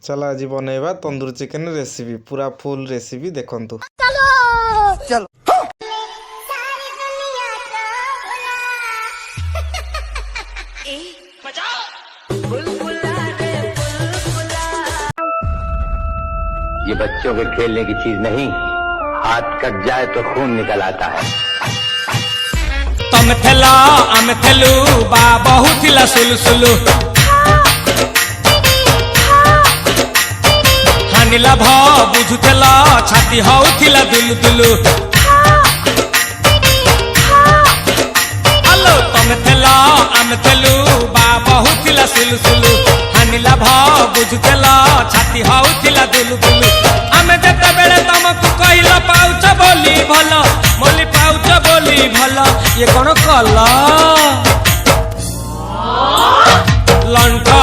चला आज बनैबा तंदूर chicken recipe पूरा फुल रेसिपी देखंतु। चलो ये बच्चों के खेलने की चीज नहीं, हाथ कट जाए तो खून निकल आता है। तम थेला आम थेलु बा बहुथिला सुलु सुलु हानिला भ बुझुथेला छाती हउथिला दुलु दुलु आलो तम थेला आम थेलु बा बहुथिला सुलु सुलु हानिला भ बुझुथेला छाती हउथिला दुलु दुलु आमे जेते बेले तमकु कहिला पाउच बोली भलो मोली पाउच बोली भलो ये कोन कला लंका